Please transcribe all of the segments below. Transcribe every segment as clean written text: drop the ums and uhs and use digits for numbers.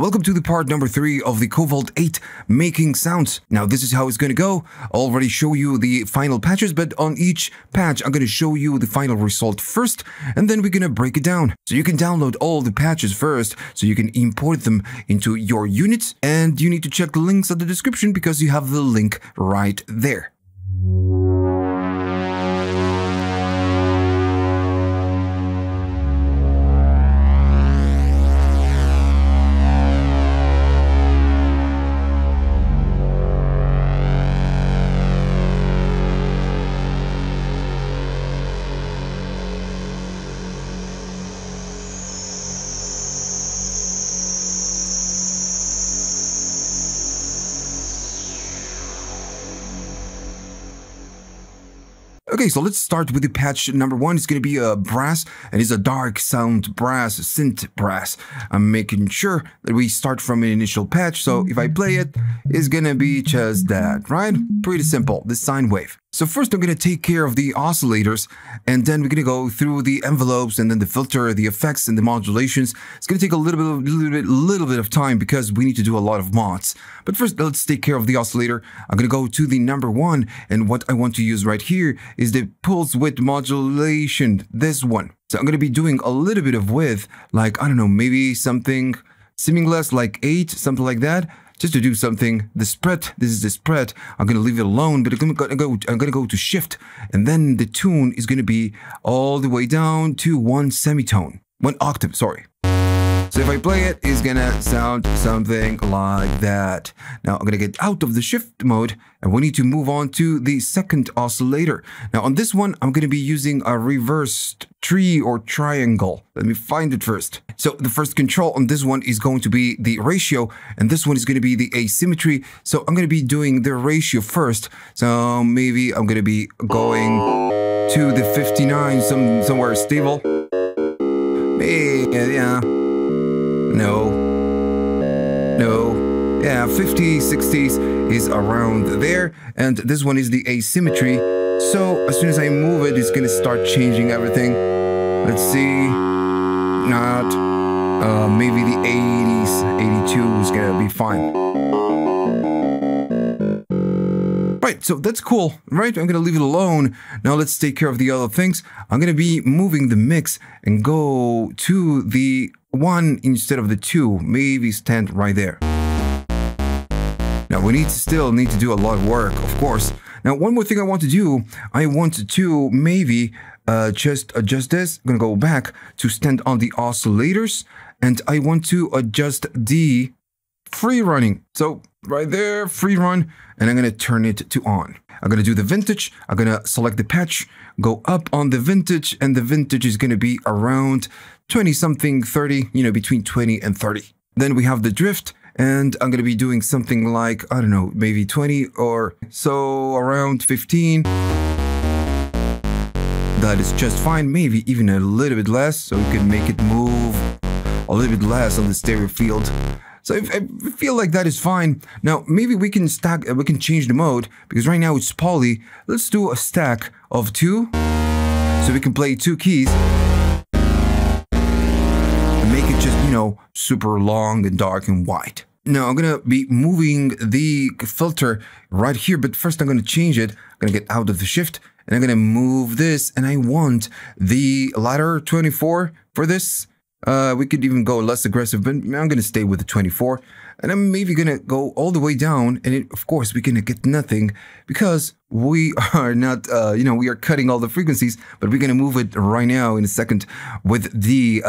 welcome to the part number 3 of the Cobalt 8 making sounds. Now this is how it's going to go. I'll already show you the final patches, but on each patch I'm going to show you the final result first, and then we're going to break it down. So you can download all the patches first, so you can import them into your units, and you need to check the links in the description because you have the link right there. Okay, so let's start with the patch number 1. It's going to be a brass, and it's a dark sound brass, synth brass. I'm making sure that we start from an initial patch, so if I play it, it's going to be just that, right? Pretty simple, the sine wave. So first I'm going to take care of the oscillators, and then we're going to go through the envelopes and then the filter, the effects and the modulations. It's going to take a little bit of time because we need to do a lot of mods. But first let's take care of the oscillator. I'm going to go to the number 1, and what I want to use right here is the pulse width modulation, this one. So I'm going to be doing a little bit of width, like, I don't know, maybe something seamless like 8, something like that. Just to do something, the spread, this is the spread, I'm going to leave it alone, but I'm going to go to shift, and then the tune is going to be all the way down to 1 semitone, 1 octave, sorry. So if I play it, it's going to sound something like that. Now I'm going to get out of the shift mode, and we need to move on to the second oscillator. Now on this one, I'm going to be using a reversed tree or triangle. Let me find it first. So the first control on this one is going to be the ratio, and this one is going to be the asymmetry. So I'm going to be doing the ratio first. So maybe I'm going to be going to the 59, somewhere stable. Yeah. No, yeah, 50s, 60s is around there, and this one is the asymmetry. So as soon as I move it, it's gonna start changing everything. Let's see, maybe the 80s, 82 is gonna be fine. Right, so that's cool, right? I'm gonna leave it alone. Now let's take care of the other things. I'm gonna be moving the mix and go to the 1 instead of the 2, maybe stand right there. Now we still need to do a lot of work, of course. Now one more thing I want to do, I want to maybe just adjust this. I'm gonna go back to stand on the oscillators, and I want to adjust the free running. So right there, free run, and I'm gonna turn it to on. I'm gonna do the vintage. I'm gonna select the patch, go up on the vintage, and the vintage is gonna be around 20 something, 30, you know, between 20 and 30. Then we have the drift, and I'm gonna be doing something like, I don't know, maybe 20 or so, around 15. That is just fine, maybe even a little bit less, so we can make it move a little bit less on the stereo field. So I feel like that is fine. Now, maybe we can change the mode, because right now it's poly. Let's do a stack of 2, so we can play 2 keys. And make it just, you know, super long and dark and white. Now, I'm gonna be moving the filter right here, but first I'm gonna change it. I'm gonna get out of the shift, and I'm gonna move this, and I want the ladder 24 for this. We could even go less aggressive, but I'm going to stay with the 24. And I'm maybe going to go all the way down. And of course, we're going to get nothing because we are not, we are cutting all the frequencies, but we're going to move it right now in a second with the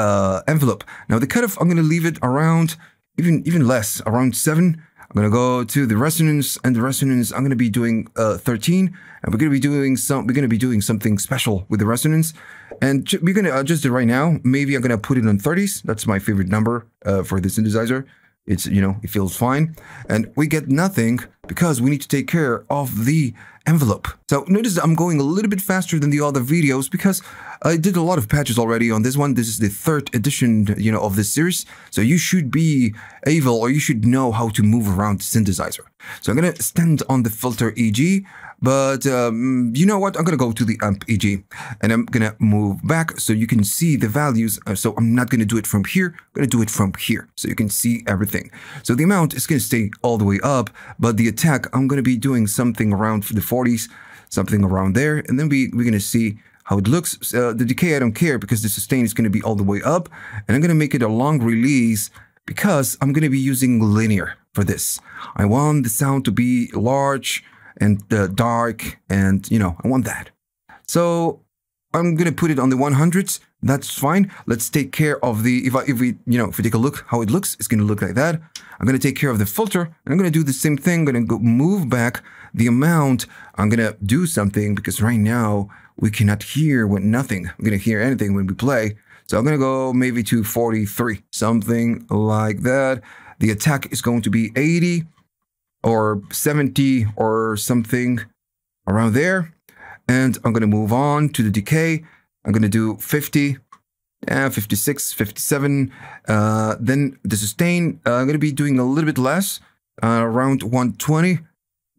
envelope. Now, the cutoff, I'm going to leave it around even less, around 7. I'm going to go to the resonance, and the resonance, I'm going to be doing 13. And we're going to be doing something special with the resonance. And we're going to adjust it right now. Maybe I'm going to put it on 30s. That's my favorite number for the synthesizer. It's, you know, it feels fine. And we get nothing because we need to take care of the envelope. So notice that I'm going a little bit faster than the other videos because I did a lot of patches already on this one. This is the 3rd edition, of this series. So you should be able, or you should know how to move around the synthesizer. So I'm going to stand on the filter EG, but you know what? I'm going to go to the amp EG and I'm going to move back so you can see the values. So I'm not going to do it from here. I'm going to do it from here so you can see everything. So the amount is going to stay all the way up, but the attack, I'm going to be doing something around the 40s, something around there. And then we're going to see how it looks. The decay, I don't care because the sustain is going to be all the way up. And I'm going to make it a long release because I'm going to be using linear for this. I want the sound to be large and dark, and I want that. So I'm going to put it on the 100s. That's fine. Let's take care of the, if we take a look how it looks, it's going to look like that. I'm going to take care of the filter, and I'm going to do the same thing. I'm going to move back the amount. I'm going to do something because right now we cannot hear nothing. I'm going to hear anything when we play. So I'm going to go maybe to 43, something like that. The attack is going to be 80 or 70 or something around there. And I'm going to move on to the decay. I'm going to do 50, 56, 57. Then the sustain, I'm going to be doing a little bit less, around 120,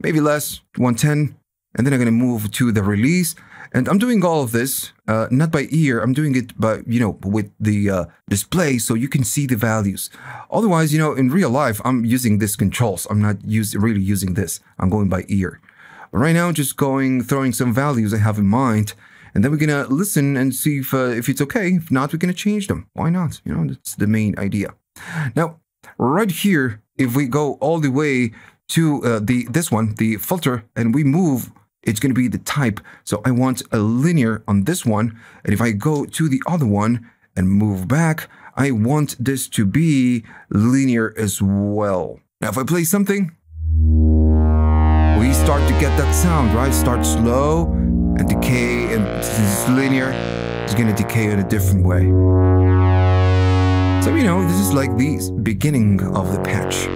maybe less, 110. And then I'm going to move to the release. And I'm doing all of this, not by ear. I'm doing it by, with the display so you can see the values. Otherwise, in real life, I'm using this controls. I'm not really using this. I'm going by ear. But right now, just throwing some values I have in mind. And then we're going to listen and see if it's okay. If not, we're going to change them. Why not? That's the main idea. Now, right here, if we go all the way to this one, the filter, and we move, it's going to be the type. So I want a linear on this one. And if I go to the other one and move back, I want this to be linear as well. Now, if I play something, we start to get that sound, right? Start slow and decay, and this is linear. It's going to decay in a different way. So, this is like the beginning of the patch.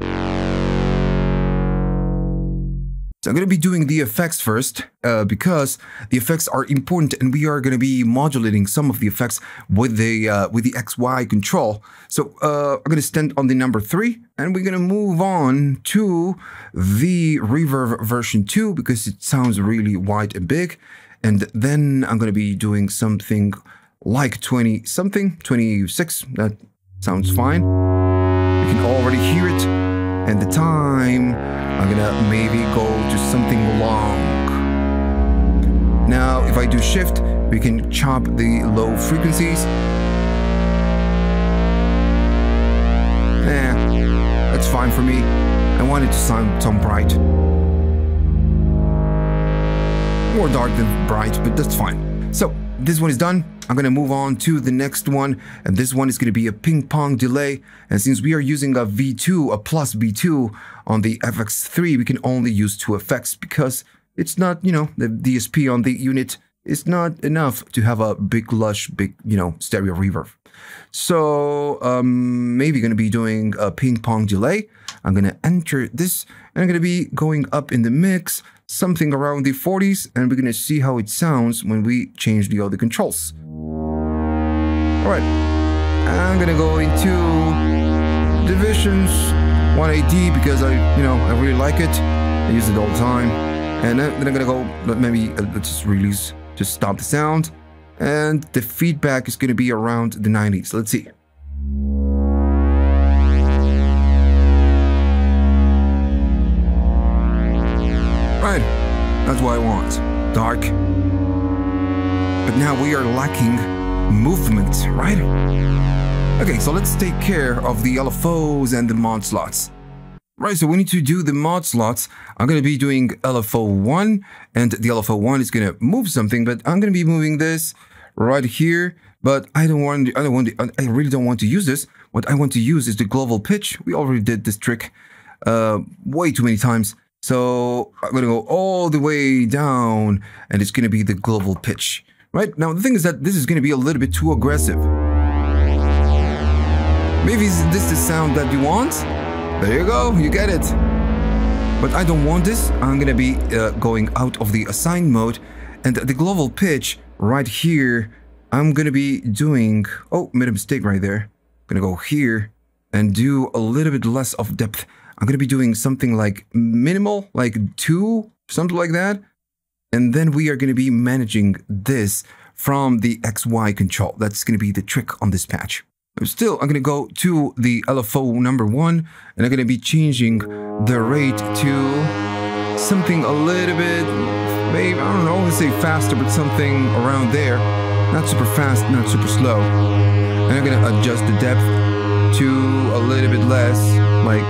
So I'm going to be doing the effects first because the effects are important, and we are going to be modulating some of the effects with the XY control. So I'm going to stand on the number 3, and we're going to move on to the reverb version 2 because it sounds really wide and big. And then I'm going to be doing something like 20-something, 26. That sounds fine. You can already hear it. And the time, I'm gonna maybe go to something long. Now, if I do shift, we can chop the low frequencies. That's fine for me. I want it to sound bright. More dark than bright, but that's fine. So, this one is done. I'm going to move on to the next one, and this one is going to be a ping pong delay. And since we are using a V2, a plus V2 on the FX3, we can only use 2 effects because it's not, the DSP on the unit is not enough to have a big, lush, stereo reverb. So maybe going to be doing a ping pong delay. I'm going to enter this, and I'm going to be going up in the mix, something around the 40s, and we're going to see how it sounds when we change the other controls. Alright, I'm going to go into divisions 180 because I really like it. I use it all the time. And then I'm going to go, maybe let's just release, just stop the sound. And the feedback is going to be around the 90s. Let's see. Right, that's what I want. Dark. But now we are lacking movement, right? Okay, so let's take care of the LFOs and the mod slots. Right, so we need to do the mod slots. I'm going to be doing LFO1, and the LFO1 is going to move something, but I'm going to be moving this right here. But I really don't want to use this. What I want to use is the global pitch. We already did this trick way too many times. So I'm going to go all the way down, and it's going to be the global pitch. Right? Now, the thing is that this is going to be a little bit too aggressive. Maybe is this the sound that you want? There you go, you get it. But I don't want this. I'm gonna be going out of the assign mode, and the global pitch right here, I'm gonna be doing, oh, made a mistake right there. I'm gonna go here and do a little bit less of depth. I'm gonna be doing something like minimal, like 2, something like that. And then we are gonna be managing this from the XY control. That's gonna be the trick on this patch. Still, I'm gonna go to the LFO number 1, and I'm gonna be changing the rate to something a little bit, maybe, I don't know, let's say faster, but something around there. Not super fast, not super slow. And I'm gonna adjust the depth to a little bit less, like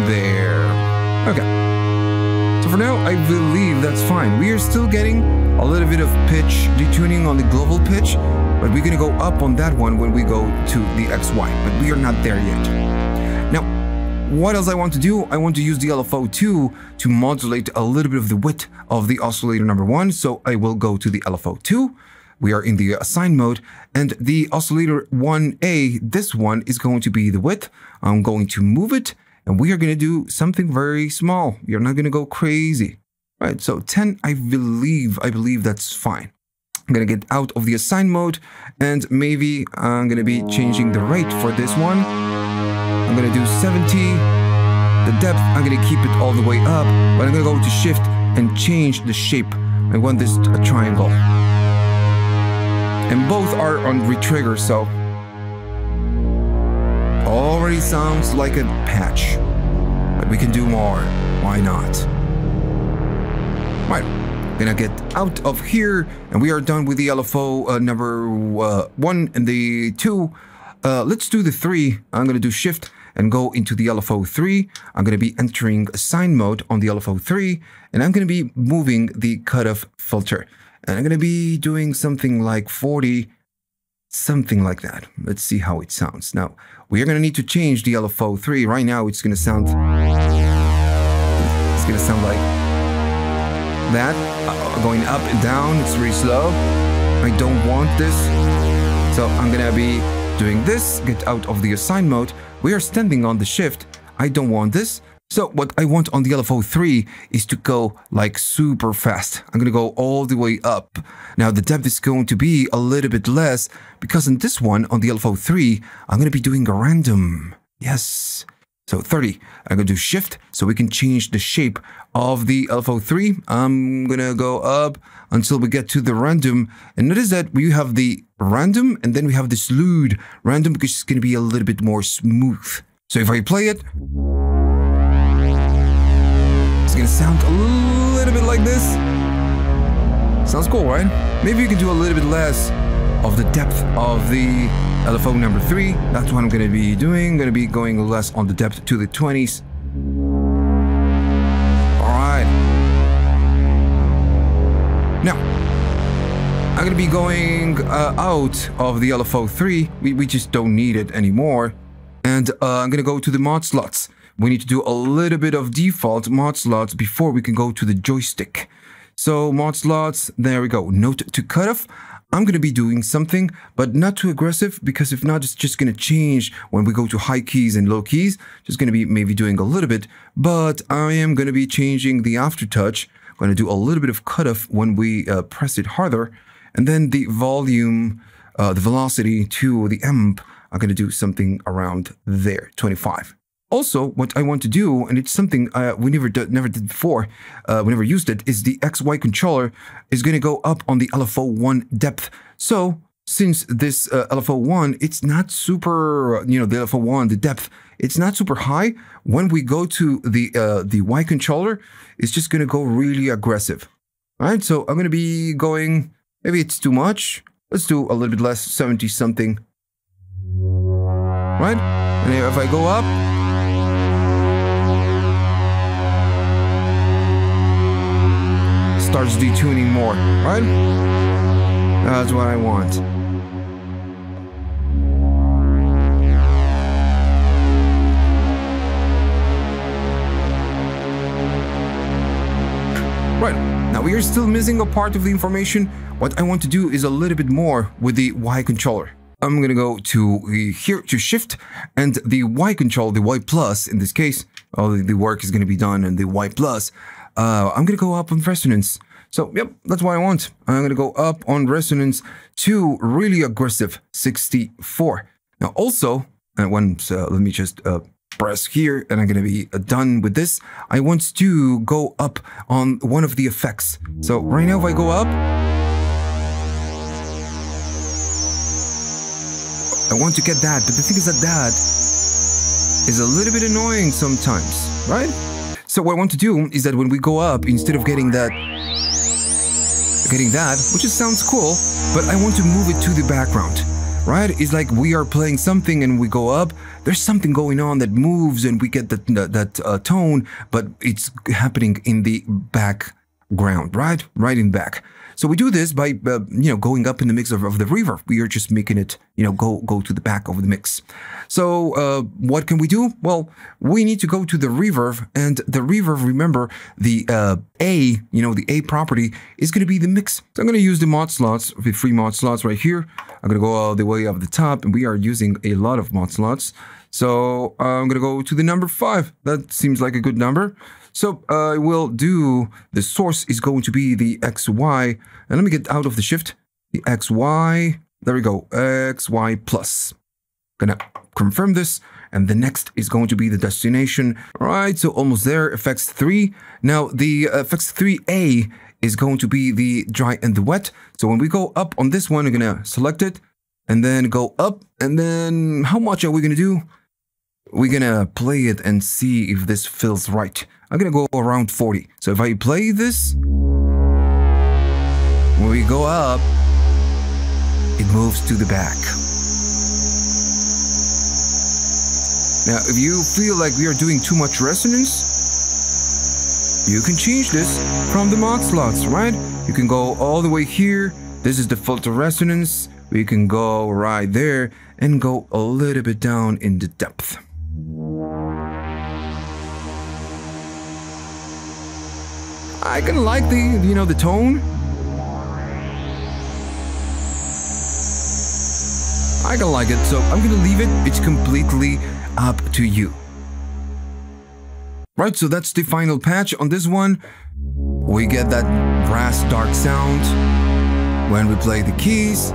there. Okay. So for now, I believe that's fine. We are still getting a little bit of pitch detuning on the global pitch, but we're gonna go up on that one when we go to the XY, but we are not there yet. Now, what else I want to do? I want to use the LFO2 to modulate a little bit of the width of the oscillator number 1, so I will go to the LFO2. We are in the assign mode, and the oscillator 1A, this one is going to be the width. I'm going to move it, and we are going to do something very small. You're not going to go crazy. Right, so 10, I believe that's fine. I'm going to get out of the assign mode, and maybe I'm going to be changing the rate for this one. I'm going to do 70. The depth, I'm going to keep it all the way up, but I'm going to go to shift and change the shape. I want this a triangle. And both are on retrigger, so already sounds like a patch. But we can do more. Why not? Right. Gonna get out of here, and we are done with the LFO number 1 and the 2. Let's do the 3. I'm gonna do shift and go into the LFO 3. I'm gonna be entering assign mode on the LFO 3, and I'm gonna be moving the cutoff filter. And I'm gonna be doing something like 40, something like that. Let's see how it sounds. Now, we are gonna need to change the LFO 3. Right now, it's gonna sound like that, going up and down. It's really slow. I don't want this, so I'm gonna be doing this. Get out of the assign mode. We are standing on the shift. I don't want this. So what I want on the LFO 3 is to go like super fast. I'm gonna go all the way up. Now the depth is going to be a little bit less, because in this one, on the LFO 3, I'm gonna be doing a random. Yes. So 30. I'm gonna do shift so we can change the shape of the LFO 3. I'm gonna go up until we get to the random. And notice that we have the random, and then we have the slewed random, because it's gonna be a little bit more smooth. So if I play it, it's gonna sound a little bit like this. Sounds cool, right? Maybe you can do a little bit less of the depth of the LFO number 3. That's what I'm gonna be doing. I'm gonna be going less on the depth to the 20s. Alright. Now, I'm gonna be going out of the LFO 3. We just don't need it anymore. And I'm gonna go to the mod slots. We need to do a little bit of default mod slots before we can go to the joystick. So mod slots, there we go. Note to cutoff. I'm going to be doing something, but not too aggressive, because if not, it's just going to change when we go to high keys and low keys. Just going to be maybe doing a little bit, but I am going to be changing the aftertouch. I'm going to do a little bit of cutoff when we press it harder. And then the volume, the velocity to the amp, I'm going to do something around there, 25. Also, what I want to do, and it's something we never did before, we never used it, is the XY controller is going to go up on the LFO1 depth. So, since this LFO1, it's not super, the LFO1, the depth, it's not super high. When we go to the Y controller, it's just going to go really aggressive. All right, so I'm going to be going, maybe it's too much. Let's do a little bit less, 70 something. Right? And if I go up, starts detuning more, right? That's what I want. Right, now we are still missing a part of the information. What I want to do is a little bit more with the Y controller. I'm gonna go to here to shift, and the Y control, the Y plus in this case, all the work is going to be done and the Y plus, I'm going to go up on resonance. So, yep, that's what I want. I'm going to go up on resonance to really aggressive 64. Now, also, once, let me just press here and I'm going to be done with this. I want to go up on one of the effects. So, right now, if I go up, I want to get that. But the thing is that is a little bit annoying sometimes, right? So, what I want to do is that when we go up, instead of getting that, which just sounds cool, but I want to move it to the background, right? It's like we are playing something and we go up, there's something going on that moves and we get that tone, but it's happening in the background, right? Right in back. So we do this by, you know, going up in the mix of the reverb. We are just making it, you know, go to the back of the mix. So what can we do? Well, we need to go to the reverb, and the reverb, remember, the A, you know, the A property is going to be the mix. So I'm going to use the mod slots, the free mod slots right here. I'm going to go all the way up the top, and we are using a lot of mod slots. So I'm going to go to the number 5. That seems like a good number. So I will do, the source is going to be the XY, and let me get out of the shift, the XY, there we go, XY plus. Gonna confirm this, and the next is going to be the destination. All right, so almost there, effects 3. Now the effects 3A is going to be the dry and the wet. So when we go up on this one, we're gonna select it, and then go up, and then how much are we gonna do? We're gonna play it and see if this feels right. I'm gonna go around 40. So if I play this, when we go up, it moves to the back. Now, if you feel like we are doing too much resonance, you can change this from the mod slots, right? You can go all the way here. This is the filter resonance. We can go right there and go a little bit down in the depth. I kind of like the, you know, the tone. I kind of like it, so I'm going to leave it. It's completely up to you. Right, so that's the final patch on this one. We get that brass dark sound when we play the keys.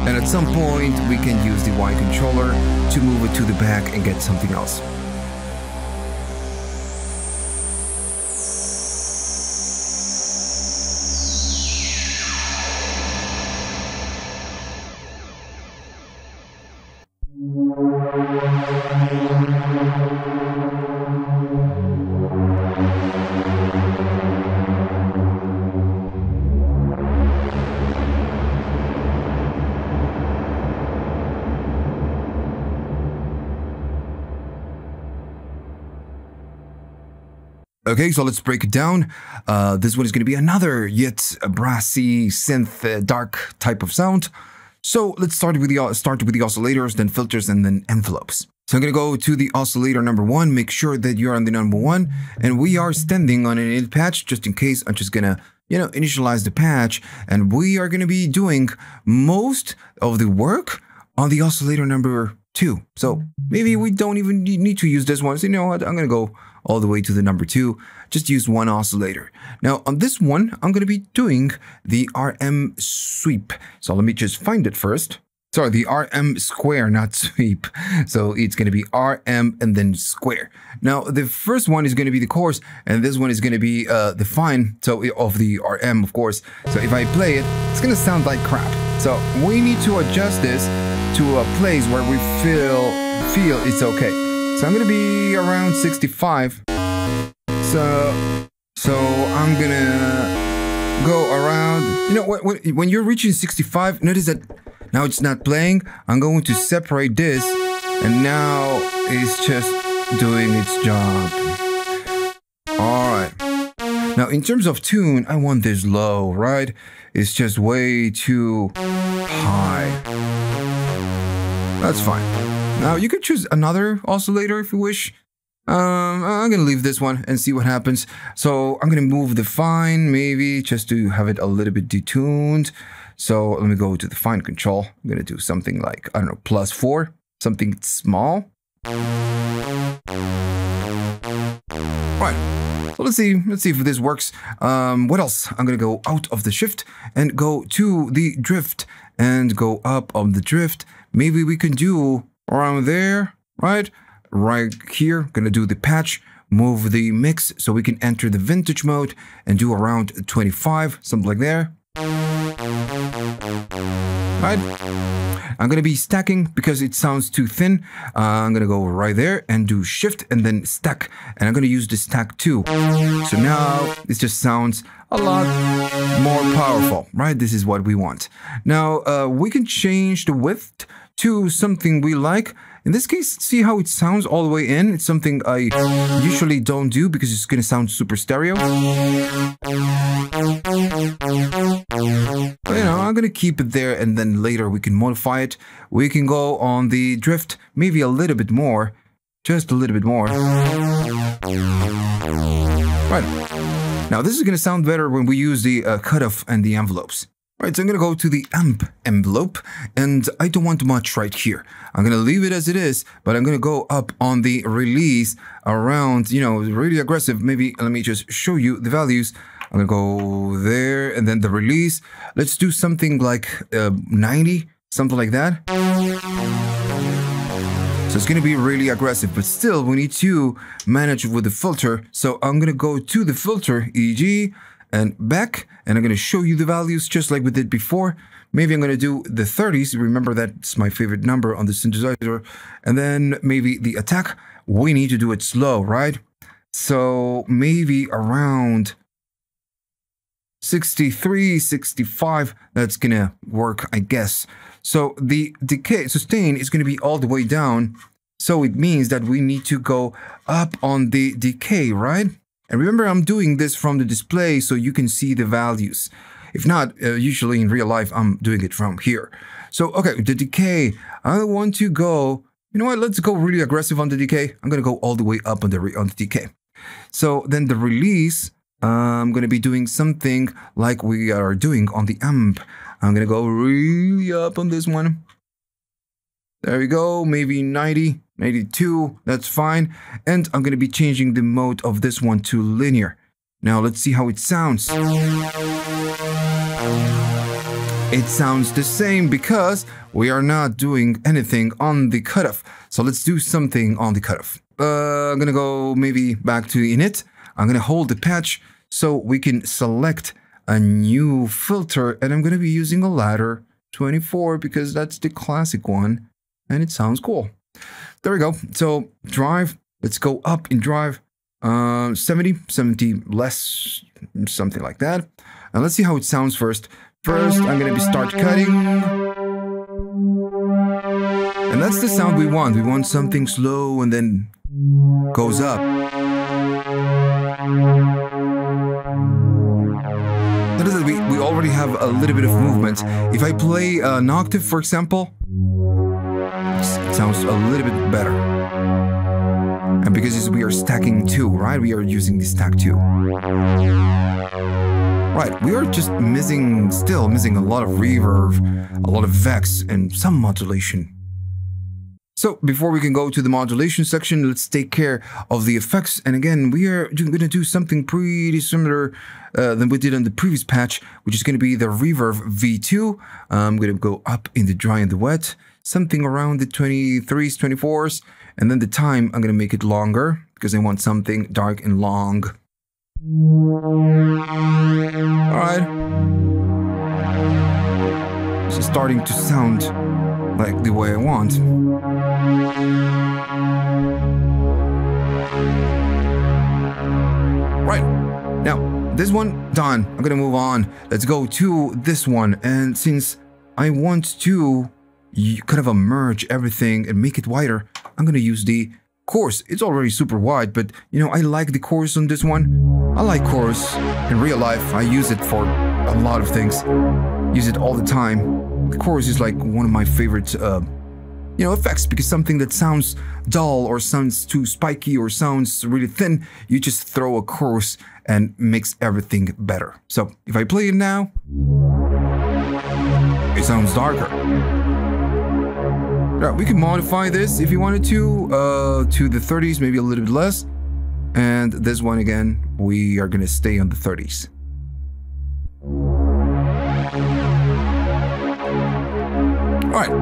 And at some point, we can use the Y controller to move it to the back and get something else. Okay, so let's break it down. This one is going to be another yet brassy synth dark type of sound. So let's start with the oscillators, then filters, and then envelopes. So I'm going to go to the oscillator number 1. Make sure that you're on the number 1, and we are standing on an init patch just in case. I'm just going to, you know, initialize the patch, and we are going to be doing most of the work on the oscillator number 2. So maybe we don't even need to use this one. So you know what? I'm going to go all the way to the number 2. Just use one oscillator. Now on this one, I'm going to be doing the RM sweep. So let me just find it first. Sorry, the RM square, not sweep. So it's going to be RM and then square. Now the first one is going to be the coarse, and this one is going to be the fine. So of the RM, of course. So if I play it, it's going to sound like crap. So we need to adjust this to a place where we feel it's okay. So I'm going to be around 65. So I'm going to go around, you know, when you're reaching 65, notice that now it's not playing. I'm going to separate this, and now it's just doing its job. All right. Now, in terms of tune, I want this low, right? It's just way too high. That's fine. Now, you could choose another oscillator if you wish. I'm going to leave this one and see what happens. So I'm going to move the fine, maybe, just to have it a little bit detuned. So let me go to the fine control. I'm going to do something like, I don't know, +4. something small. Right, so let's see if this works. What else? I'm gonna go out of the shift and go to the drift and go up on the drift. Maybe we can do around there, right? Right here, gonna do the patch, move the mix so we can enter the vintage mode and do around 25, something like there. Right? I'm gonna be stacking because it sounds too thin. I'm gonna go right there and do shift and then stack, and I'm gonna use the stack too. So now it just sounds a lot more powerful, right? This is what we want. Now we can change the width to something we like. In this case, see how it sounds all the way in? It's something I usually don't do because it's gonna sound super stereo. But, you know, I'm gonna keep it there and then later we can modify it. We can go on the drift, maybe a little bit more, just a little bit more. Right. Now this is gonna sound better when we use the cutoff and the envelopes. Right, so I'm gonna go to the amp envelope, and I don't want much right here. I'm gonna leave it as it is, but I'm gonna go up on the release around, you know, really aggressive. Maybe let me just show you the values. I'm gonna go there, and then the release. Let's do something like 90, something like that. So it's gonna be really aggressive, but still we need to manage with the filter. So I'm gonna go to the filter, e.g., and back, and I'm going to show you the values just like we did before. Maybe I'm going to do the 30s. Remember, that's my favorite number on the synthesizer. And then maybe the attack, we need to do it slow, right? So maybe around 63, 65, that's going to work, I guess. So the decay, sustain is going to be all the way down. So it means that we need to go up on the decay, right? And remember, I'm doing this from the display so you can see the values. If not, usually in real life, I'm doing it from here. So, okay, the decay, I want to go, you know what, let's go really aggressive on the decay. I'm going to go all the way up on the decay. So then the release, I'm going to be doing something like we are doing on the amp. I'm going to go really up on this one. There we go, maybe 90, 82, that's fine. And I'm going to be changing the mode of this one to linear. Now let's see how it sounds. It sounds the same because we are not doing anything on the cutoff. So let's do something on the cutoff. I'm going to go maybe back to init. I'm going to hold the patch so we can select a new filter. And I'm going to be using a ladder 24 because that's the classic one. And it sounds cool. There we go. So drive, let's go up in drive, 70 less, something like that. And let's see how it sounds first. First, I'm going to start cutting. And that's the sound we want. We want something slow and then goes up. Notice that we already have a little bit of movement. If I play an octave, for example, it sounds a little bit better. And because we are stacking 2, right? We are using the stack 2. Right, we are just still missing a lot of reverb, a lot of vex, and some modulation. So before we can go to the modulation section, let's take care of the effects. And again, we are going to do something pretty similar than we did on the previous patch, which is going to be the reverb V2. I'm going to go up in the dry and the wet, something around the 23s, 24s. And then the time, I'm going to make it longer because I want something dark and long. All right. It's starting to sound like the way I want. Right. Now, this one done. I'm going to move on. Let's go to this one. And since I want to kind of merge everything and make it wider, I'm going to use the coarse. It's already super wide, but you know, I like the coarse on this one. I like coarse in real life. I use it for a lot of things. Use it all the time. The coarse is like one of my favorite, effects, because something that sounds dull or sounds too spiky or sounds really thin, you just throw a coarse and makes everything better. So if I play it now, it sounds darker. Yeah, we can modify this if you wanted to the 30s, maybe a little bit less. And this one again, we are gonna stay on the 30s. All right.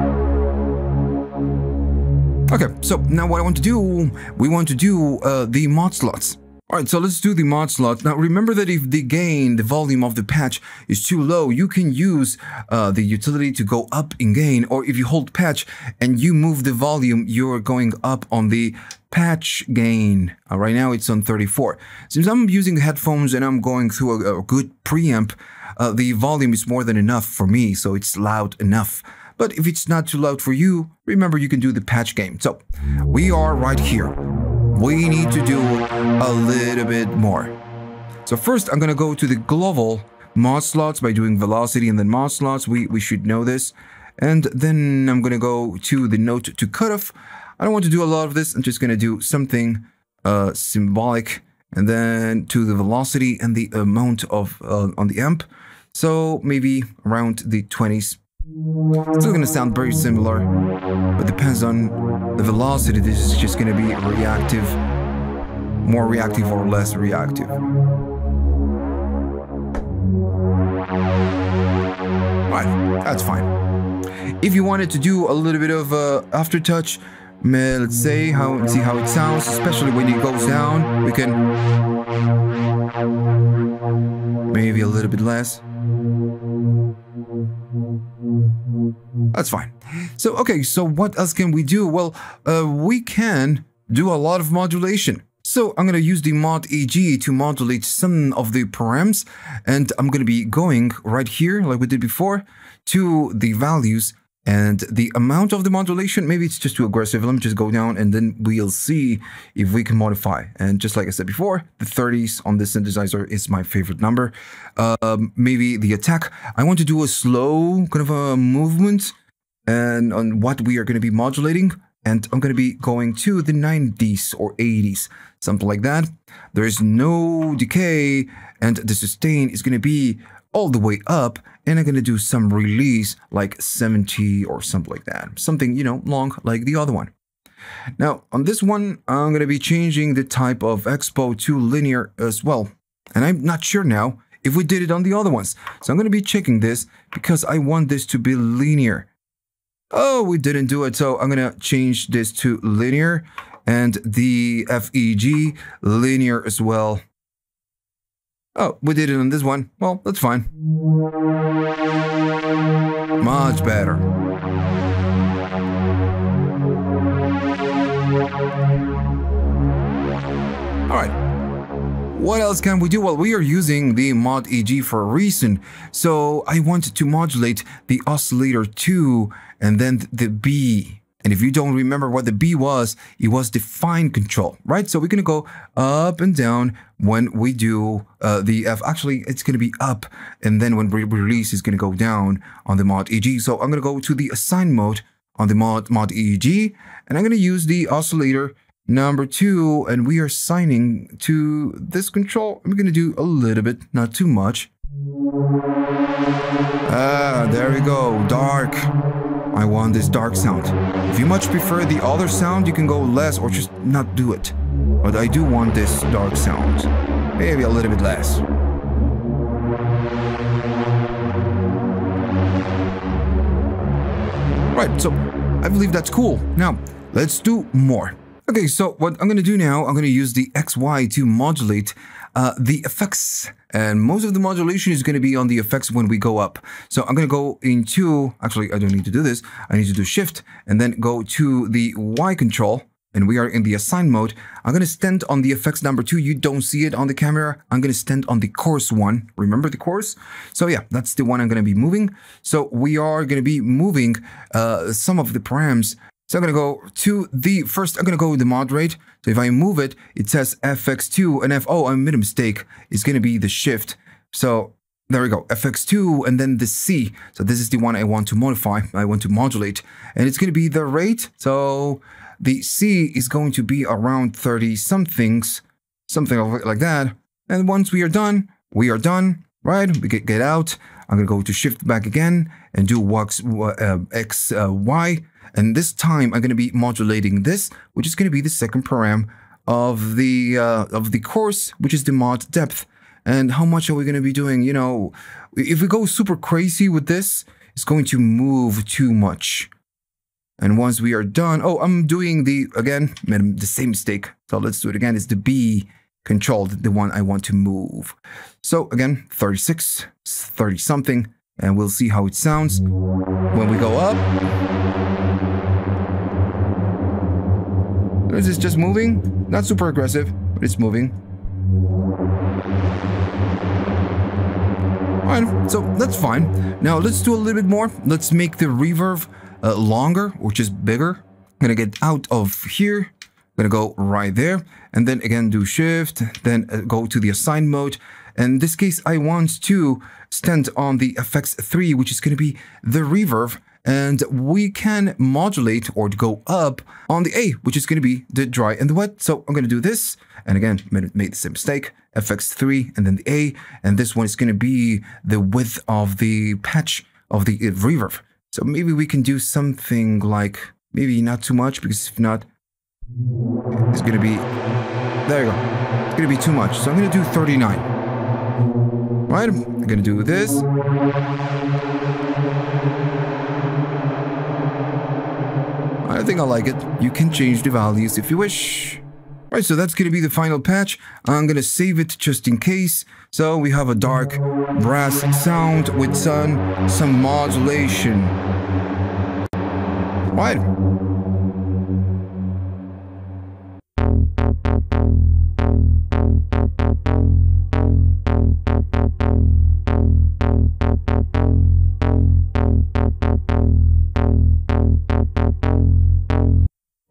Okay, so now what I want to do, we want to do the mod slots. All right, so let's do the mod slots. Now, remember that if the gain, the volume of the patch is too low, you can use the utility to go up in gain, or if you hold patch and you move the volume, you're going up on the patch gain. Right now, it's on 34. Since I'm using headphones and I'm going through a good preamp, the volume is more than enough for me, so it's loud enough. But if it's not too loud for you, remember you can do the patch gain. So we are right here. We need to do a little bit more. So first, I'm going to go to the global mod slots by doing velocity and then mod slots. We should know this. And then I'm going to go to the note to cutoff. I don't want to do a lot of this. I'm just going to do something symbolic. And then to the velocity and the amount of on the amp. So maybe around the 20s. Still going to sound very similar, but depends on the velocity. This is just going to be reactive, more reactive or less reactive. Right, that's fine. If you wanted to do a little bit of aftertouch, let's say see how it sounds, especially when it goes down. We can maybe a little bit less. That's fine. So, okay, so what else can we do? Well, we can do a lot of modulation. So I'm going to use the mod EG to modulate some of the params, and I'm going to be going right here, like we did before, to the values and the amount of the modulation. Maybe it's just too aggressive. Let me just go down and then we'll see if we can modify. And just like I said before, the 30s on this synthesizer is my favorite number. Maybe the attack. I want to do a slow kind of a movement and on what we are going to be modulating. And I'm going to be going to the 90s or 80s, something like that. There is no decay, and the sustain is going to be all the way up, and I'm going to do some release like 70 or something like that. Something, you know, long like the other one. Now, on this one, I'm going to be changing the type of expo to linear as well. And I'm not sure now if we did it on the other ones. So I'm going to be checking this because I want this to be linear. Oh, we didn't do it. So I'm going to change this to linear and the FEG linear as well. Oh, we did it on this one. Well, that's fine. Much better. All right. What else can we do? Well, we are using the mod EG for a reason. So I wanted to modulate the oscillator 2 and then the B. And if you don't remember what the B was, it was the fine control, right? So we're going to go up and down when we do the F. Actually, it's going to be up. And then when we release, it's going to go down on the mod EG. So I'm going to go to the assign mode on the mod EG. And I'm going to use the oscillator number 2. And we are assigning to this control. I'm going to do a little bit, not too much. Ah, there we go. Dark. I want this dark sound. If you much prefer the other sound, you can go less or just not do it. But I do want this dark sound. Maybe a little bit less. Right, so I believe that's cool. Now, let's do more. Okay, so what I'm going to do now, I'm going to use the XY to modulate the effects. And most of the modulation is going to be on the effects when we go up. So I'm going to go into, actually, I don't need to do this. I need to do shift and then go to the Y control. And we are in the assign mode. I'm going to stand on the effects number 2. You don't see it on the camera. I'm going to stand on the coarse one. Remember the coarse? So yeah, that's the one I'm going to be moving. So we are going to be moving some of the params. So I'm going to go to the first, I'm going to go with the mod rate. So if I move it, it says FX2 and oh, I made a mistake. It's going to be the shift. So there we go, FX2 and then the C. So this is the one I want to modify. I want to modulate and it's going to be the rate. So the C is going to be around 30 somethings, something like that. And once we are done, right? We get out. I'm going to go to shift back again and do X, Y. And this time I'm going to be modulating this, which is going to be the second param of the course, which is the mod depth. And how much are we going to be doing? You know, if we go super crazy with this, it's going to move too much. And once we are done, oh, I'm doing again, made the same mistake. So let's do it again. It's the B controlled, the one I want to move. So again, 36, 30 something, and we'll see how it sounds when we go up. Is this just moving? Not super aggressive, but it's moving. Alright, so that's fine. Now let's do a little bit more. Let's make the reverb longer, which is bigger. I'm gonna get out of here. I'm gonna go right there, and then again do shift, then go to the assign mode. In this case, I want to stand on the effects 3, which is gonna be the reverb, and we can modulate or go up on the A, which is gonna be the dry and the wet. So I'm gonna do this, and again, made the same mistake. FX3 and then the A, and this one is gonna be the width of the patch of the reverb. So maybe we can do something like, maybe not too much, because if not, it's gonna be, there you go. It's gonna be too much. So I'm gonna do 39. Right, I'm gonna do this. I think I like it. You can change the values if you wish. Right, so that's going to be the final patch. I'm going to save it just in case. So we have a dark brass sound with some modulation. Right.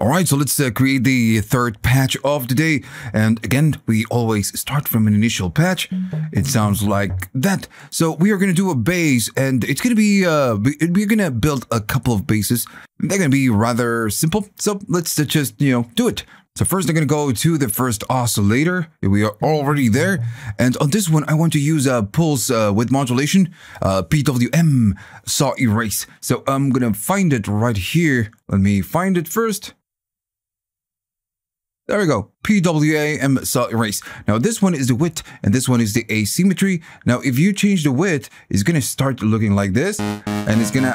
Alright, so let's create the third patch of the day. And again, we always start from an initial patch. It sounds like that. So we are going to do a bass, and it's going to be, we're going to build a couple of basses. They're going to be rather simple. So let's just, do it. So first I'm going to go to the first oscillator. We are already there. And on this one, I want to use a pulse with modulation, PWM saw erase. So I'm going to find it right here. Let me find it first. There we go, PWM saw erase. Now this one is the width and this one is the asymmetry. Now if you change the width, it's gonna start looking like this, and it's gonna,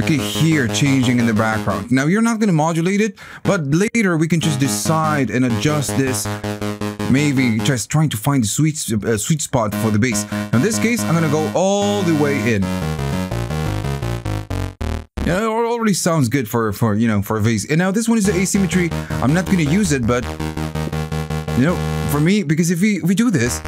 okay, here changing in the background. Now you're not gonna modulate it, but later we can just decide and adjust this. Maybe just trying to find the sweet spot for the bass. Now in this case, I'm gonna go all the way in. Yeah, it already sounds good for a bass. And now this one is the asymmetry. I'm not going to use it, but for me, because if we do this,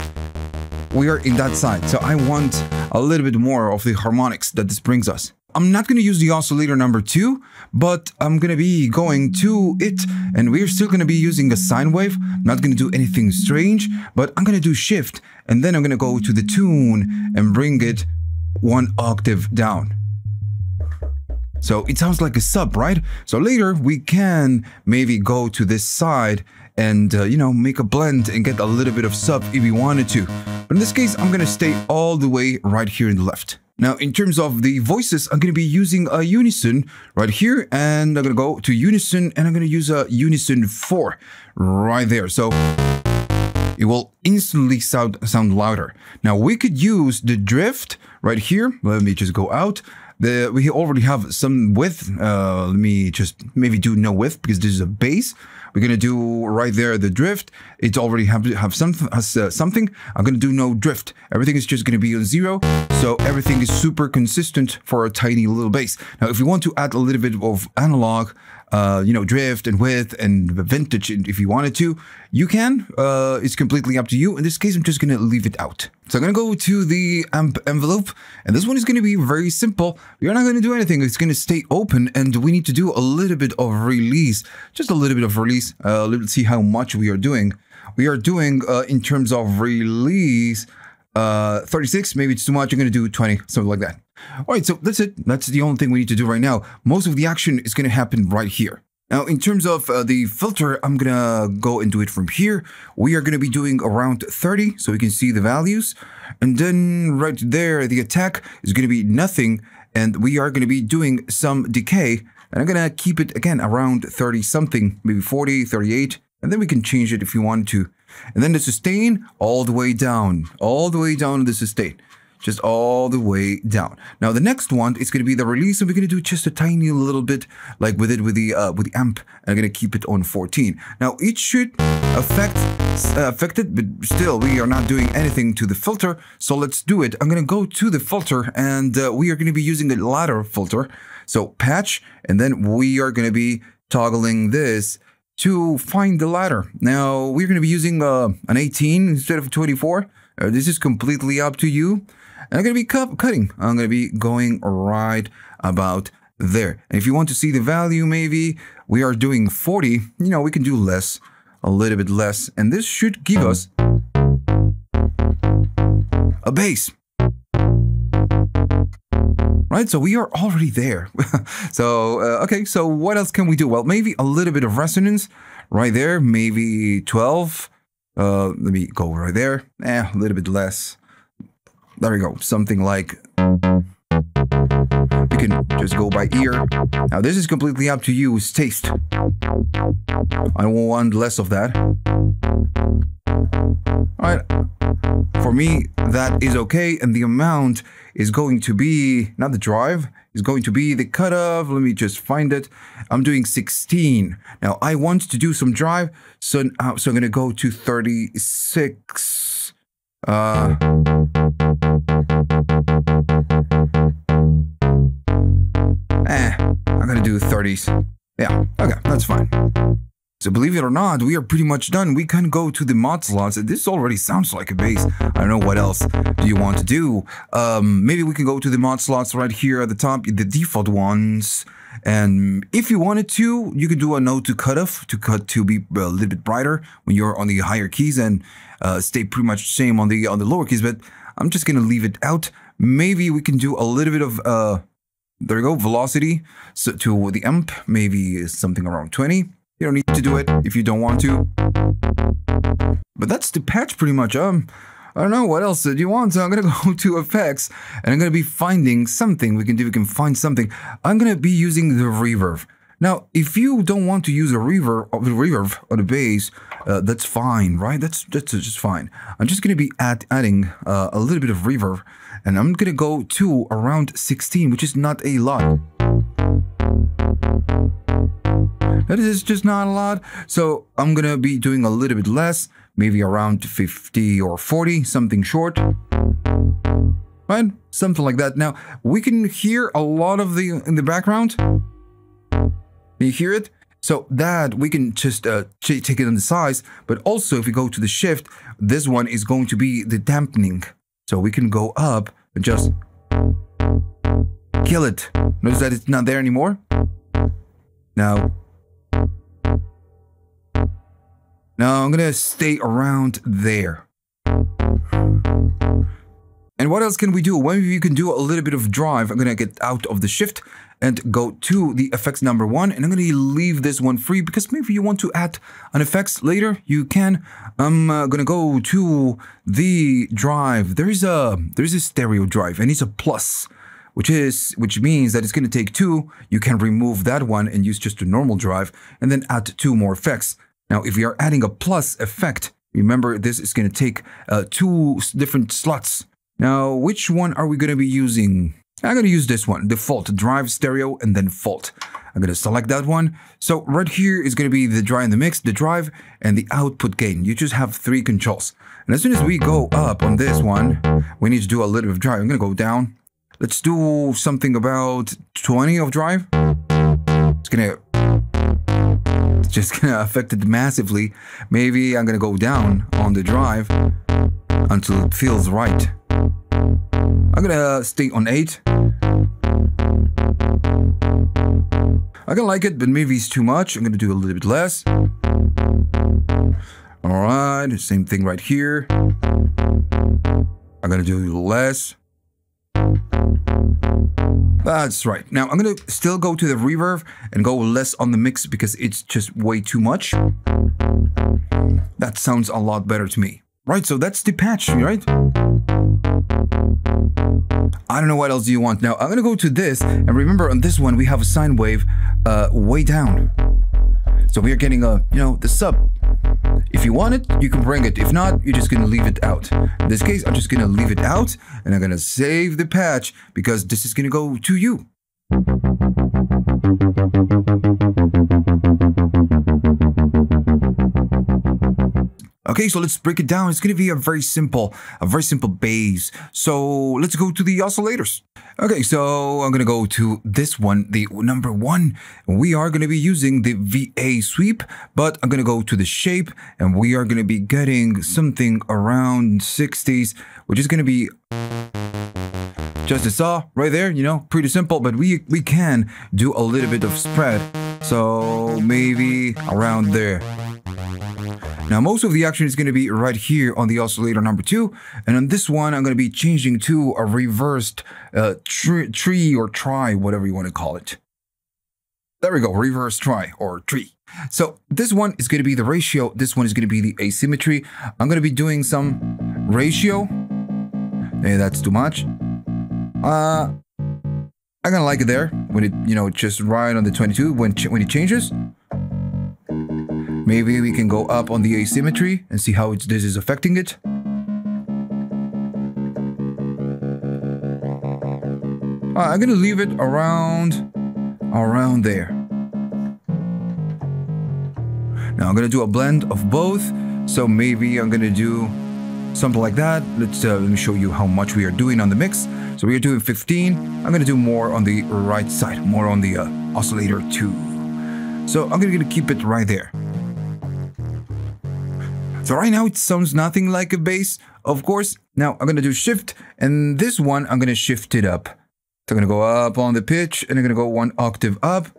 we are in that side. So I want a little bit more of the harmonics that this brings us. I'm not going to use the oscillator number 2, but I'm going to be going to it, and we're still going to be using a sine wave. I'm not going to do anything strange, but I'm going to do shift, and then I'm going to go to the tune and bring it 1 octave down. So it sounds like a sub, right? So later we can maybe go to this side and, make a blend and get a little bit of sub if we wanted to. But in this case, I'm going to stay all the way right here in the left. Now, in terms of the voices, I'm going to be using a unison right here, and I'm going to go to unison, and I'm going to use a unison 4 right there. So it will instantly sound louder. Now we could use the drift right here. Let me just go out. We already have some width. Let me just maybe do no width because this is a bass. We're gonna do right there the drift. It already have something. I'm gonna do no drift. Everything is just gonna be on 0. So everything is super consistent for a tiny little bass. Now, if you want to add a little bit of analog, drift and width and vintage, if you wanted to, you can. It's completely up to you. In this case, I'm just gonna leave it out. So I'm gonna go to the amp envelope, and this one is gonna be very simple. We're not gonna do anything. It's gonna stay open, and we need to do a little bit of release, just a little bit of release. Let's see how much we are doing. We are doing in terms of release 36. Maybe it's too much. I'm gonna do 20, something like that. All right, so that's it. That's the only thing we need to do right now. Most of the action is gonna happen right here. Now, in terms of the filter, I'm gonna go and do it from here. We are gonna be doing around 30, so we can see the values. And then right there, the attack is gonna be nothing. and we are going to be doing some decay, and I'm going to keep it again around 30 something, maybe 40, 38, and then we can change it if you want to. And then the sustain all the way down to the sustain. Just all the way down. Now the next one is going to be the release, and we're going to do just a tiny little bit like with the amp. And I'm going to keep it on 14. Now it should affect it, but still we are not doing anything to the filter. So let's do it. I'm going to go to the filter, and we are going to be using the ladder filter. So patch, and then we are going to be toggling this to find the ladder. Now we're going to be using an 18 instead of 24. This is completely up to you. And I'm going to be cutting. I'm going to be going right about there. And if you want to see the value, maybe we are doing 40. You know, we can do less, a little bit less. And this should give us a base. Right, so we are already there. So, okay, so what else can we do? Well, maybe a little bit of resonance right there. Maybe 12. Let me go right there. A little bit less. There we go. Something like, we can just go by ear. Now this is completely up to you. It's taste. I want less of that. All right. For me, that is okay. And the amount is going to be, not the drive, is going to be the cutoff. Let me just find it. I'm doing 16. Now I want to do some drive. So I'm going to go to 36. I'm gonna do 30s. Yeah, okay, that's fine. So believe it or not, we are pretty much done. We can go to the mod slots. This already sounds like a bass. I don't know what else do you want to do. Maybe we can go to the mod slots right here at the top, the default ones. And if you wanted to, you could do a node to cutoff to be a little bit brighter when you're on the higher keys, and stay pretty much the same on the lower keys. But I'm just gonna leave it out. Maybe we can do a little bit of there we go, velocity. So to the amp, maybe something around 20. You don't need to do it if you don't want to. But that's the patch pretty much. I don't know what else do you want. So I'm gonna go to effects, and I'm gonna be finding something we can do. We can find something. I'm gonna be using the reverb. Now, if you don't want to use a reverb on the bass, that's fine, right? That's just fine. I'm just gonna be adding a little bit of reverb, and I'm gonna go to around 16, which is not a lot. That is just not a lot. So I'm gonna be doing a little bit less, maybe around 50 or 40, something short. Right? Something like that. Now, we can hear a lot of in the background. Can you hear it? So that we can just take it on the size, but also if we go to the shift, this one is going to be the dampening. So we can go up and just kill it. Notice that it's not there anymore. Now I'm gonna stay around there. And what else can we do? Maybe you can do a little bit of drive. I'm gonna get out of the shift and go to the effects number 1, and I'm gonna leave this one free because maybe you want to add an effects later. You can. I'm gonna go to the drive. There is a stereo drive, and it's a plus, which means that it's gonna take 2. You can remove that one and use just a normal drive, and then add 2 more effects. Now, if we are adding a plus effect, remember this is gonna take 2 different slots. Now, which one are we gonna be using? I'm gonna use this one, default, drive, stereo, and then fault. I'm gonna select that one. So right here is gonna be the drive and the mix, the drive, and the output gain. You just have 3 controls. And as soon as we go up on this one, we need to do a little bit of drive. I'm gonna go down. Let's do something about 20 of drive. It's just gonna affect it massively. Maybe I'm gonna go down on the drive until it feels right. I'm gonna stay on 8. I can like it, but maybe it's too much. I'm gonna do a little bit less. Alright, same thing right here. I'm gonna do less. That's right. Now I'm gonna still go to the reverb and go less on the mix because it's just way too much. That sounds a lot better to me. Right, so that's the patch, right? I don't know what else you want. Now, I'm gonna go to this, and remember on this one, we have a sine wave way down. So we are getting a, the sub. If you want it, you can bring it. If not, you're just gonna leave it out. In this case, I'm just gonna leave it out, and I'm gonna save the patch, because this is gonna go to you. Okay, so let's break it down. It's going to be a very simple bass. So let's go to the oscillators. Okay, so I'm going to go to this one, the number 1. We are going to be using the VA sweep, but I'm going to go to the shape, and we are going to be getting something around 60s, which is going to be just a saw right there, pretty simple, but we can do a little bit of spread. So maybe around there. Now, most of the action is going to be right here on the oscillator number 2. And on this one, I'm going to be changing to a reversed tree or tri, whatever you want to call it. There we go, reverse tri or tree. So this one is going to be the ratio. This one is going to be the asymmetry. I'm going to be doing some ratio. Hey, that's too much. I'm going to like it there when it, just right on the 22 when it changes. Maybe we can go up on the asymmetry and see how this is affecting it. I'm gonna leave it around there. Now I'm gonna do a blend of both. So maybe I'm gonna do something like that. Let me show you how much we are doing on the mix. So we are doing 15. I'm gonna do more on the right side, more on the oscillator 2. So I'm gonna keep it right there. So right now it sounds nothing like a bass, of course. Now I'm gonna do shift, and this one I'm gonna shift it up. So I'm gonna go up on the pitch, and I'm gonna go 1 octave up.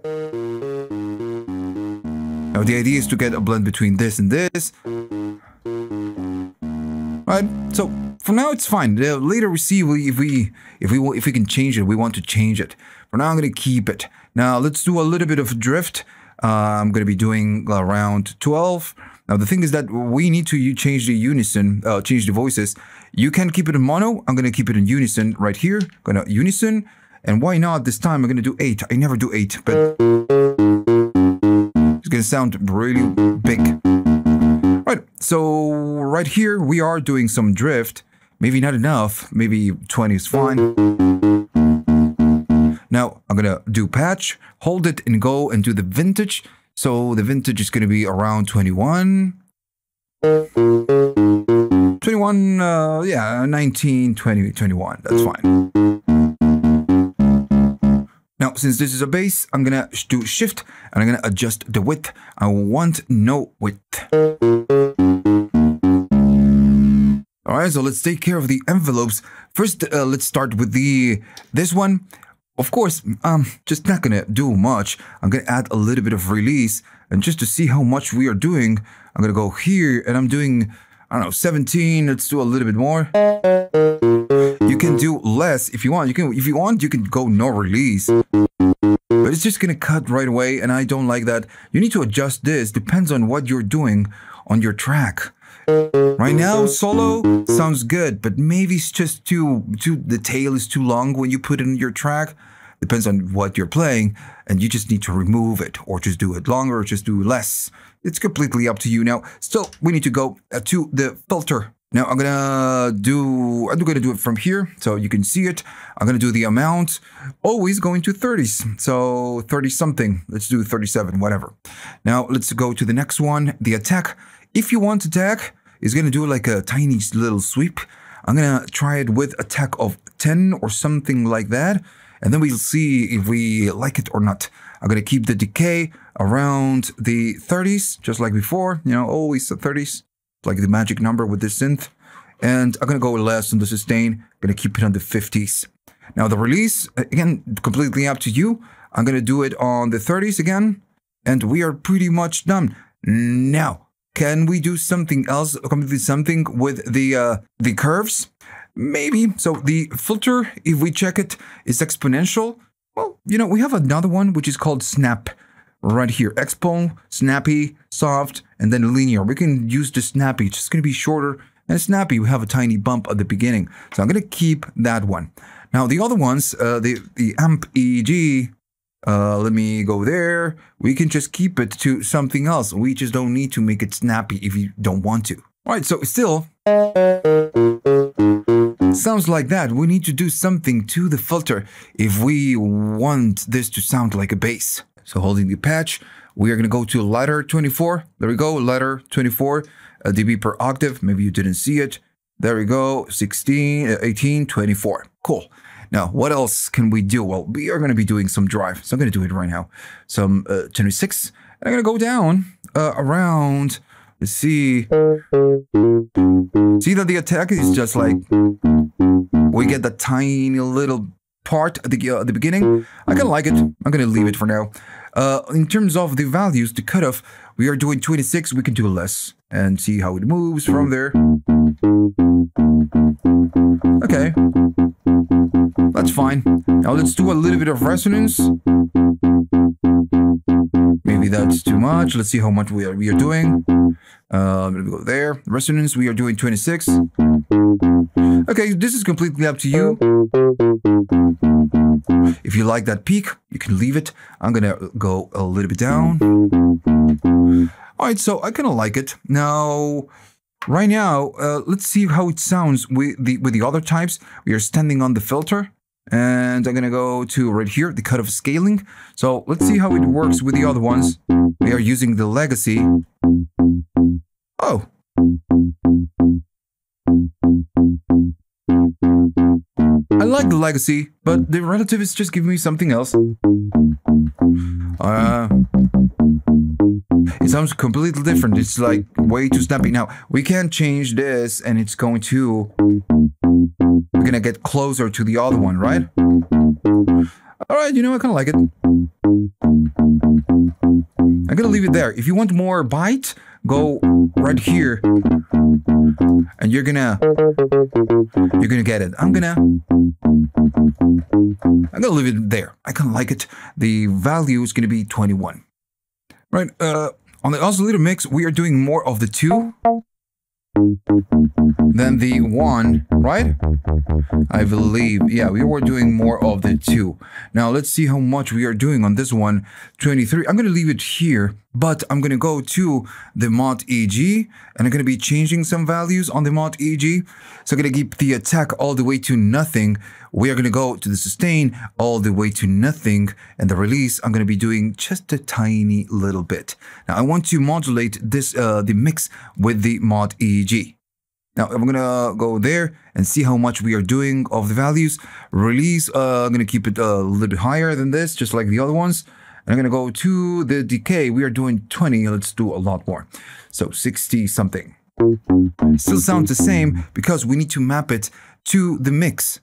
Now the idea is to get a blend between this and this. Right. So for now it's fine. Later we see if we can change it. We want to change it. For now I'm gonna keep it. Now let's do a little bit of drift. I'm gonna be doing around 12. Now, the thing is that we need to change the unison, change the voices. You can keep it in mono. I'm going to keep it in unison right here. Going to unison. And why not this time? I'm going to do 8. I never do 8, but it's going to sound really big. Right. So right here, we are doing some drift. Maybe not enough. Maybe 20 is fine. Now, I'm going to do patch, hold it and go and do the vintage. So the vintage is going to be around 21. 21, yeah, 19, 20, 21. That's fine. Now, since this is a bass, I'm going to do shift and I'm going to adjust the width. I want no width. All right, so let's take care of the envelopes. First, let's start with this one. Of course, I'm just not going to do much. I'm going to add a little bit of release. And just to see how much we are doing, I'm going to go here and I'm doing, I don't know, 17. Let's do a little bit more. You can do less if you want. If you want, you can go no release. But it's just going to cut right away. And I don't like that. You need to adjust this. Depends on what you're doing on your track. Right now, solo sounds good, but maybe it's just the tail is too long when you put it in your track. Depends on what you're playing, and you just need to remove it, or just do it longer, or just do less. It's completely up to you. Now, still, we need to go to the filter. Now, I'm gonna do it from here, so you can see it. I'm gonna do the amount, always going to 30s. So 30 something. Let's do 37, whatever. Now, let's go to the next one, the attack. If you want attack, it's going to do like a tiny little sweep. I'm going to try it with attack of 10 or something like that. And then we'll see if we like it or not. I'm going to keep the decay around the 30s, just like before. Always the 30s, like the magic number with this synth. And I'm going to go less on the sustain. I'm going to keep it on the 50s. Now the release, again, completely up to you. I'm going to do it on the 30s again. And we are pretty much done. Now, can we do something else, something with the curves? Maybe. So the filter, if we check it, is exponential. Well, we have another one, which is called snap right here. Expo, snappy, soft, and then linear. We can use the snappy. It's just going to be shorter and snappy. We have a tiny bump at the beginning. So I'm going to keep that one. Now the other ones, the amp EG, let me go there. We can just keep it to something else. We just don't need to make it snappy if you don't want to. All right, so still sounds like that. We need to do something to the filter if we want this to sound like a bass. So holding the patch, we are going to go to ladder 24. There we go, ladder 24, dB per octave. Maybe you didn't see it. There we go, 16, 18, 24. Cool. Now, what else can we do? Well, we are going to be doing some drive. So I'm going to do it right now. Some 26. And I'm going to go down around, let's see. See that the attack is just like, we get the tiny little part at the beginning. I kind of like it. I'm going to leave it for now. In terms of the values, the cutoff, we are doing 26. We can do less and see how it moves from there. Okay, that's fine. Now let's do a little bit of resonance. Maybe that's too much. Let's see how much we are doing. Let me go there. Resonance, we are doing 26. Okay, this is completely up to you. If you like that peak, you can leave it. I'm gonna go a little bit down. All right, so I kind of like it. Now, right now, let's see how it sounds with the other types. We are standing on the filter, and I'm gonna go to right here, the cutoff scaling. So let's see how it works with the other ones. We are using the legacy. Oh. I like the legacy, but the relative is just giving me something else. It sounds completely different. It's like way too snappy. Now, we can change this and it's going to... We're gonna get closer to the other one, right? Alright, you know, I kind of like it. I'm gonna leave it there. If you want more bite, go right here. And you're gonna get it. I'm gonna leave it there. I kind of like it. The value is gonna be 21. Right, on the oscillator mix, we are doing more of the 2 than the 1, right? I believe, yeah, we were doing more of the 2. Now, let's see how much we are doing on this one, 23. I'm going to leave it here, but I'm going to go to the mod EG, and I'm going to be changing some values on the mod EG. So I'm going to keep the attack all the way to nothing. We are going to go to the sustain all the way to nothing, and the release, I'm going to be doing just a tiny little bit. Now, I want to modulate this, the mix with the mod EG. Now, I'm going to go there and see how much we are doing of the values. Release, I'm going to keep it a little bit higher than this, just like the other ones. And I'm going to go to the decay. We are doing 20. Let's do a lot more. So 60 something. Still sounds the same because we need to map it to the mix.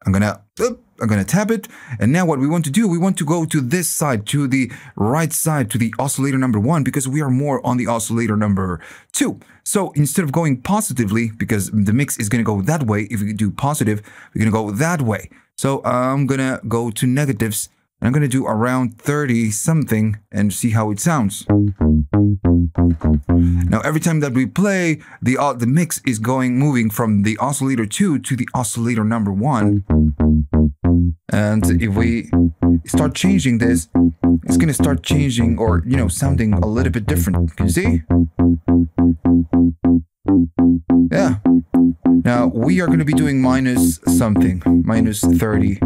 I'm gonna tap it, and now what we want to do, we want to go to this side, to the right side, to the oscillator number 1, because we are more on the oscillator number 2. So instead of going positively, because the mix is gonna go that way, if we do positive, we're gonna go that way. So I'm gonna go to negatives, and I'm gonna do around 30 something and see how it sounds. Now every time that we play, the mix is moving from the oscillator 2 to the oscillator number 1. And if we start changing this, it's gonna start changing, or you know, sounding a little bit different. Can you see? Yeah. Now we are gonna be doing minus something, minus 30.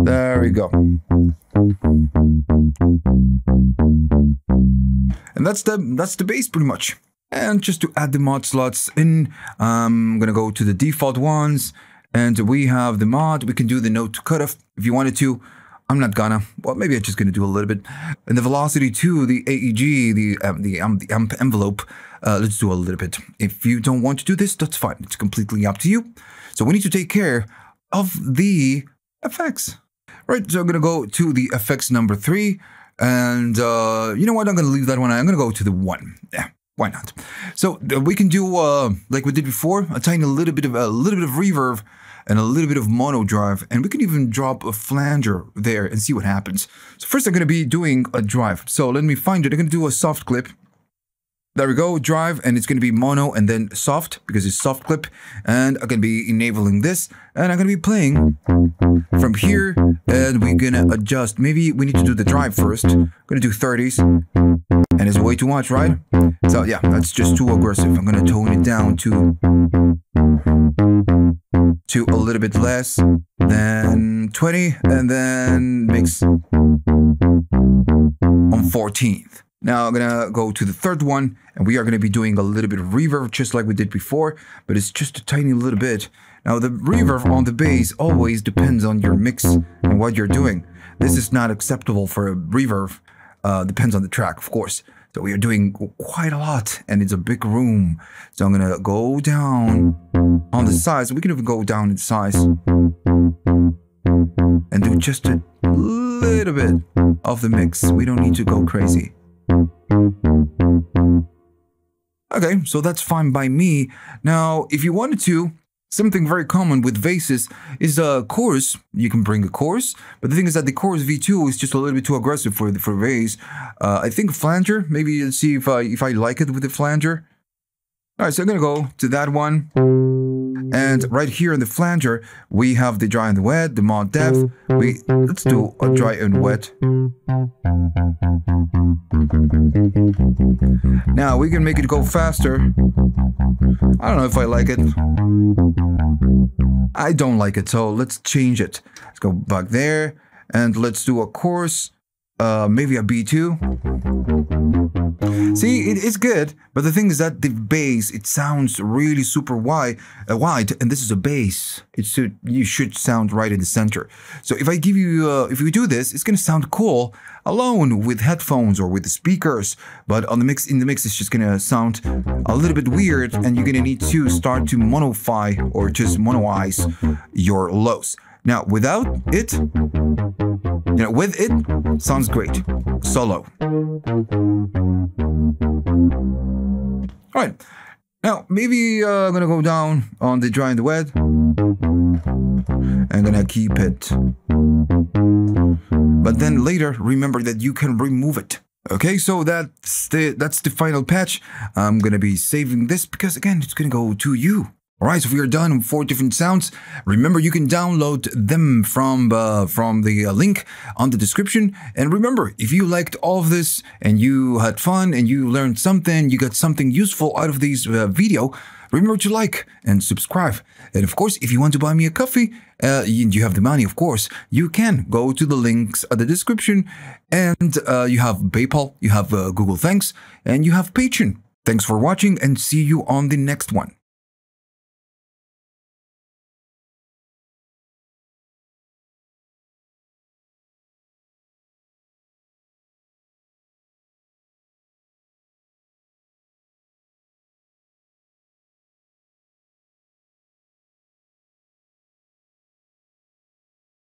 There we go. And that's the bass pretty much. And just to add the mod slots in, I'm gonna go to the default ones, and we have the mod. We can do the note to cutoff if you wanted to. I'm not gonna. Well, maybe I'm just gonna do a little bit. And the velocity to the AEG, the amp envelope. Let's do a little bit. If you don't want to do this, that's fine. It's completely up to you. So we need to take care of the effects. Right, so I'm gonna go to the effects number 3, and you know what? I'm gonna leave that one. I'm gonna go to the 1. Yeah, why not? So we can do like we did before, a little bit of reverb and a little bit of mono drive, and we can even drop a flanger there and see what happens. So first, I'm gonna be doing a drive. So let me find it. I'm gonna do a soft clip. There we go, drive, and it's going to be mono and then soft because it's soft clip. And I'm going to be enabling this, and I'm going to be playing from here, and we're going to adjust. Maybe we need to do the drive first. I'm going to do 30s, and it's way too much, right? So yeah, that's just too aggressive. I'm going to tone it down to a little bit less than 20, and then mix on 14th. Now I'm gonna go to the third one, and we are gonna be doing a little bit of reverb just like we did before, but it's just a tiny little bit. Now the reverb on the bass always depends on your mix and what you're doing. This is not acceptable for a reverb, depends on the track, of course. So we are doing quite a lot, and it's a big room. So I'm gonna go down on the size. We can even go down in size and do just a little bit of the mix. We don't need to go crazy. Okay, so that's fine by me. Now, if you wanted to, something very common with basses is a chorus. You can bring a chorus, but the thing is that the chorus V2 is just a little bit too aggressive for bass. I think flanger. Maybe let's see if I like it with the flanger. All right, so I'm gonna go to that one, and right here in the flanger we have the dry and wet, the mod depth. Let's do a dry and wet. Now we can make it go faster. I don't know if I like it. I don't like it, so let's change it. Let's go back there, and let's do a chorus. Maybe a B2. See, it's good, but the thing is that the bass, it sounds really super wide, and this is a bass. You should sound right in the center. So if I give you, if we do this, it's gonna sound cool alone with headphones or with the speakers, but in the mix, it's just gonna sound a little bit weird, and you're gonna need to start to monofy or just monoize your lows. Now, without it, with it, sounds great. Solo. All right. Now, maybe I'm gonna go down on the dry and the wet. I'm gonna keep it. But then later, remember that you can remove it. Okay, so that's the final patch. I'm gonna be saving this because again, it's gonna go to you. Alright, so we are done with 4 different sounds. Remember, you can download them from the link on the description. And remember, if you liked all of this and you had fun and you learned something, you got something useful out of this video, remember to like and subscribe. And of course, if you want to buy me a coffee, you have the money, of course, you can go to the links at the description. And you have PayPal, you have Google Thanks, and you have Patreon. Thanks for watching, and see you on the next one.